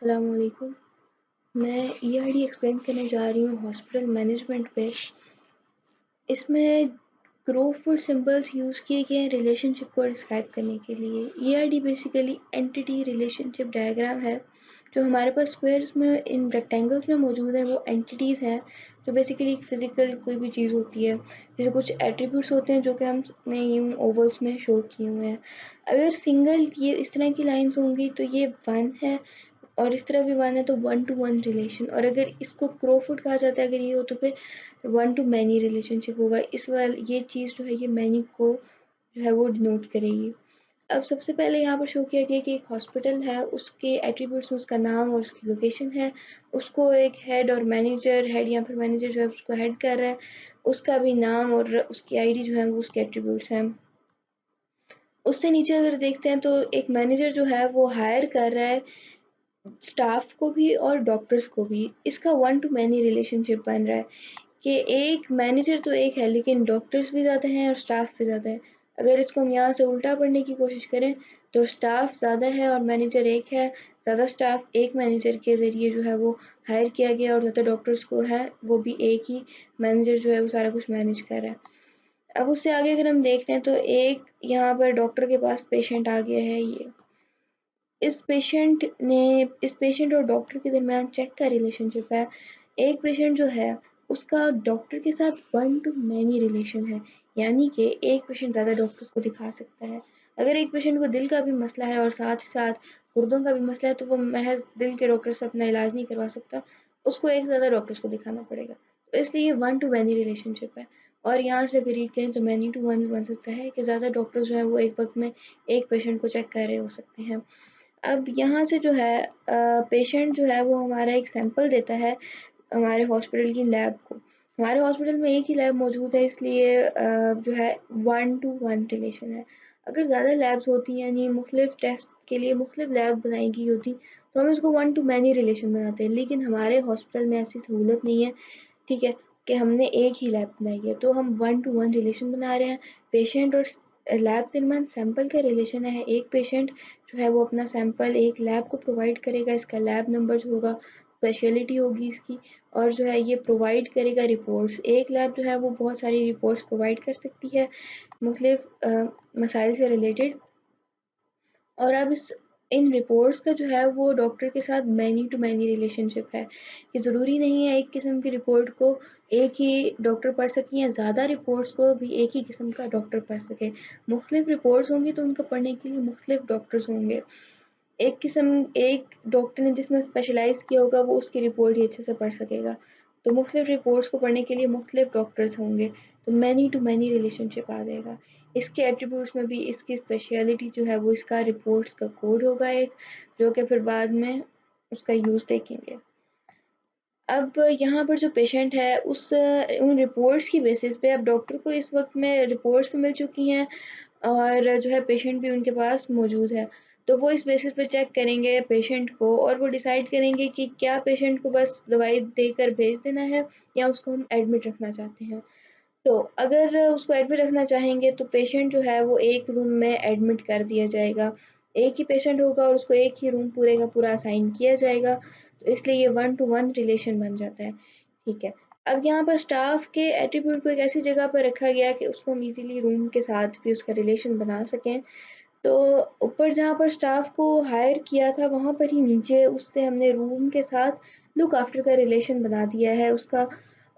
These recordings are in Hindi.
अस्सलाम वालेकुम। मैं ईआरडी एक्सप्लेन करने जा रही हूँ हॉस्पिटल मैनेजमेंट पे। इसमें ग्रोफुल सिंबल्स यूज़ किए गए हैं रिलेशनशिप को डिस्क्राइब करने के लिए। ERD basically entity relationship diagram है। जो हमारे पास स्क्वायर्स में इन रेक्टेंगल्स में मौजूद है वो एंटिटीज़ हैं, जो बेसिकली एक फिजिकल कोई भी चीज़ होती है। जैसे कुछ एट्रीब्यूट्स होते हैं जो कि हमने यूँ ओवल्स में शो किए हुए हैं। अगर सिंगल ये इस तरह की लाइन्स होंगी तो ये 1 है, और इस तरह भी 1 है तो 1 to 1 रिलेशन। और अगर इसको क्रोफुट कहा जाता है अगर ये हो तो फिर 1 to मैनी रिलेशनशिप होगा। इस वाल ये चीज़ जो है ये मैनी को जो है वो डिनोट करेगी। अब सबसे पहले यहाँ पर शो किया गया कि एक हॉस्पिटल है, उसके एट्रीब्यूट्स में उसका नाम और उसकी लोकेशन है। उसको एक हेड और मैनेजर, हेड या फिर मैनेजर जो है उसको हेड कर रहा है, उसका भी नाम और उसकी आईडी जो है वो उसके एट्रीब्यूट्स हैं। उससे नीचे अगर देखते हैं तो एक मैनेजर जो है वो हायर कर रहा है स्टाफ को भी और डॉक्टर्स को भी। इसका 1 टू मैनी रिलेशनशिप बन रहा है कि एक मैनेजर तो एक है लेकिन डॉक्टर्स भी ज़्यादा हैं और स्टाफ भी ज़्यादा है। अगर इसको हम यहाँ से उल्टा पढ़ने की कोशिश करें तो स्टाफ ज़्यादा है और मैनेजर एक है। ज़्यादा स्टाफ एक मैनेजर के ज़रिए जो है वो हायर किया गया, और ज़्यादा डॉक्टर्स को है वो भी एक ही मैनेजर जो है वो सारा कुछ मैनेज कर रहा है। अब उससे आगे अगर हम देखते हैं तो एक यहाँ पर डॉक्टर के पास पेशेंट आ गया है। ये इस पेशेंट और डॉक्टर के दरमियान चेक का रिलेशनशिप है। एक पेशेंट जो है उसका डॉक्टर के साथ 1 टू मैनी रिलेशन है, यानी कि एक पेशेंट ज़्यादा डॉक्टर को दिखा सकता है। अगर एक पेशेंट को दिल का भी मसला है और साथ ही साथ गुर्दों का भी मसला है तो वो महज दिल के डॉक्टर से अपना इलाज नहीं करवा सकता, उसको एक ज़्यादा डॉक्टर्स को दिखाना पड़ेगा। तो इसलिए ये 1 टू मैनी रिलेशनशिप है। और यहाँ से अगर रीड करें तो मैनी टू 1 भी बन सकता है कि ज़्यादा डॉक्टर्स जो हैं वो एक वक्त में एक पेशेंट को चेक कर रहे हो सकते हैं। अब यहाँ से जो है पेशेंट जो है वो हमारा एक सैंपल देता है हमारे हॉस्पिटल की लैब को। हमारे हॉस्पिटल में एक ही लैब मौजूद है, इसलिए जो है 1 टू 1 रिलेशन है। अगर ज़्यादा लैब्स होती यानी मुख्तलिफ टेस्ट के लिए मुख्तलिफ लैब बनाई गई होती तो हम इसको 1 टू मैनी रिलेशन बनाते हैं, लेकिन हमारे हॉस्पिटल में ऐसी सहूलत नहीं है, ठीक है, कि हमने एक ही लैब बनाई है तो हम 1 टू 1 रिलेशन बना रहे हैं। पेशेंट और लैब के दरमियान सैंपल का रिलेशन है। एक पेशेंट जो है वो अपना सैंपल एक लैब को प्रोवाइड करेगा, इसका लैब नंबर जो होगा स्पेशलिटी होगी इसकी, और जो है ये प्रोवाइड करेगा रिपोर्ट्स। एक लैब जो है वो बहुत सारी रिपोर्ट्स प्रोवाइड कर सकती है मुख्तलिफ मसाइल से रिलेटेड। और अब इस इन रिपोर्ट्स का जो है वो डॉक्टर के साथ मैनी टू मैनी रिलेशनशिप है कि ज़रूरी नहीं है एक किस्म की रिपोर्ट को एक ही डॉक्टर पढ़ सके या ज़्यादा रिपोर्ट्स को भी एक ही किस्म का डॉक्टर पढ़ सके। मुख्तलिफ रिपोर्ट्स होंगी तो उनको पढ़ने के लिए मुख्तलिफ डॉक्टर्स होंगे। एक डॉक्टर ने जिसमें स्पेशलाइज़ किया होगा वो उसकी रिपोर्ट ही अच्छे से पढ़ सकेगा। तो मुख्तलिफ रिपोर्ट्स को पढ़ने के लिए मुख्तलिफ डॉक्टर्स होंगे, तो मैनी टू मैनी रिलेशनशिप आ जाएगा। इसके एट्रीब्यूट्स में भी इसकी स्पेशलिटी जो है वो इसका रिपोर्ट्स का कोड होगा एक, जो कि फिर बाद में उसका यूज़ देखेंगे। अब यहाँ पर जो पेशेंट है उन रिपोर्ट्स की बेसिस पे अब डॉक्टर को इस वक्त में रिपोर्ट्स तो मिल चुकी हैं और जो है पेशेंट भी उनके पास मौजूद है। तो वो इस बेसिस पे चेक करेंगे पेशेंट को और वो डिसाइड करेंगे कि क्या पेशेंट को बस दवाई देकर भेज देना है या उसको हम एडमिट रखना चाहते हैं। तो अगर उसको एडमिट रखना चाहेंगे तो पेशेंट जो है वो एक रूम में एडमिट कर दिया जाएगा। एक ही पेशेंट होगा और उसको एक ही रूम पूरे का पूरा असाइन किया जाएगा, तो इसलिए ये 1 टू 1 रिलेशन बन जाता है, ठीक है। अब यहाँ पर स्टाफ के एट्रीब्यूट को एक ऐसी जगह पर रखा गया कि उसको हम इज़िली रूम के साथ भी उसका रिलेशन बना सकें। तो ऊपर जहाँ पर स्टाफ को हायर किया था वहाँ पर ही नीचे उससे हमने रूम के साथ लुक आफ्टर का रिलेशन बना दिया है उसका।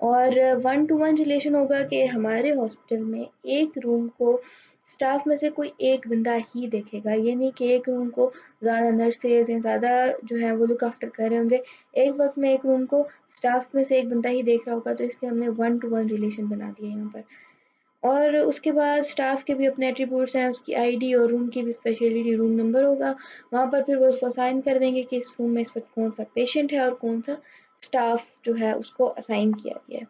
और 1 टू 1 रिलेशन होगा कि हमारे हॉस्पिटल में एक रूम को स्टाफ में से कोई एक बंदा ही देखेगा, ये नहीं कि एक रूम को ज़्यादा नर्सेज या ज़्यादा जो है वो लुक आफ्टर कर रहे होंगे। एक वक्त में एक रूम को स्टाफ में से एक बंदा ही देख रहा होगा, तो इसलिए हमने 1 टू 1 रिलेशन बना दिया यहाँ पर। और उसके बाद स्टाफ के भी अपने एट्रीब्यूट्स हैं, उसकी आईडी और रूम की भी स्पेशलिटी रूम नंबर होगा। वहाँ पर फिर वो उसको असाइन कर देंगे कि इस रूम में इस वक्त कौन सा पेशेंट है और कौन सा स्टाफ जो है उसको असाइन किया गया है।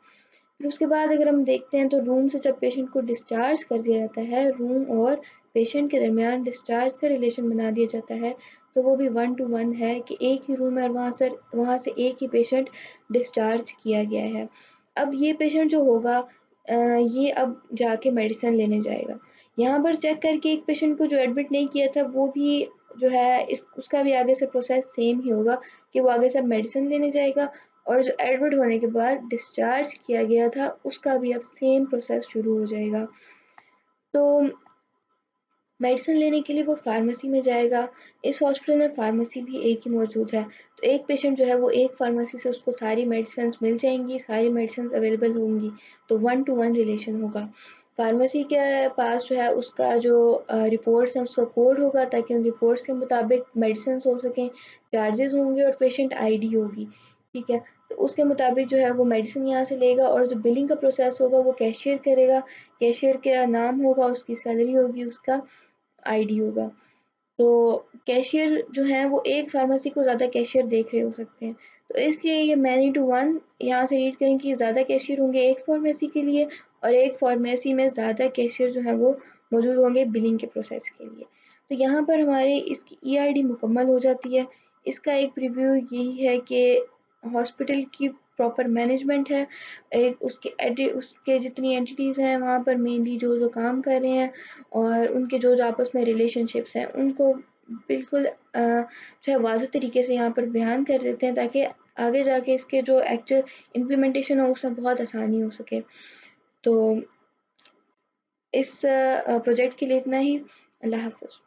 फिर उसके बाद अगर हम देखते हैं तो रूम से जब पेशेंट को डिस्चार्ज कर दिया जाता है, रूम और पेशेंट के दरमियान डिस्चार्ज का रिलेशन बना दिया जाता है, तो वो भी 1 टू 1 है कि एक ही रूम है और वहाँ से एक ही पेशेंट डिस्चार्ज किया गया है। अब ये पेशेंट जो होगा ये अब जाके मेडिसिन लेने जाएगा। यहाँ पर चेक करके एक पेशेंट को जो एडमिट नहीं किया था वो भी जो है इस उसका भी आगे से प्रोसेस सेम ही होगा कि वो आगे से मेडिसिन लेने जाएगा, और जो एडमिट होने के बाद डिस्चार्ज किया गया था उसका भी अब सेम प्रोसेस शुरू हो जाएगा। तो मेडिसिन लेने के लिए वो फार्मेसी में जाएगा। इस हॉस्पिटल में फार्मेसी भी एक ही मौजूद है। तो एक पेशेंट जो है वो एक फार्मेसी से उसको सारी मेडिसिन्स मिल जाएँगी, सारी मेडिसिन्स अवेलेबल होंगी, तो 1 टू 1 रिलेशन होगा। फार्मेसी के पास जो है उसका जो रिपोर्ट्स हैं उसका कोड होगा, ताकि उन रिपोर्ट्स के मुताबिक मेडिसिन्स हो सकें, चार्जेज़ होंगे और पेशेंट आईडी होगी, ठीक है? तो उसके मुताबिक जो है वो मेडिसिन यहाँ से लेगा, और जो बिलिंग का प्रोसेस होगा वो कैशियर करेगा। कैशियर का नाम होगा, उसकी सैलरी होगी, उसका आईडी होगा। तो कैशियर जो है वो एक फार्मेसी को ज़्यादा कैशियर देख रहे हो सकते हैं। तो इसलिए ये मैनी टू वन यहाँ से रीड करें कि ज़्यादा कैशियर होंगे एक फार्मेसी के लिए, और एक फार्मेसी में ज़्यादा कैशियर जो है वो मौजूद होंगे बिलिंग के प्रोसेस के लिए। तो यहाँ पर हमारे इसकी ईआरडी मुकम्मल हो जाती है। इसका एक प्रीव्यू यही है कि हॉस्पिटल की प्रॉपर मैनेजमेंट है, एक उसके जितनी एंटिटीज़ हैं वहाँ पर मेनली जो काम कर रहे हैं, और उनके जो आपस में रिलेशनशिप्स हैं उनको बिल्कुल जो है वाज़ेह तरीके से यहाँ पर बयान कर देते हैं, ताकि आगे जाके इसके जो एक्चुअल इम्प्लीमेंटेशन हो उसमें बहुत आसानी हो सके। तो इस प्रोजेक्ट के लिए इतना ही। अल्लाह हाफ़िज़।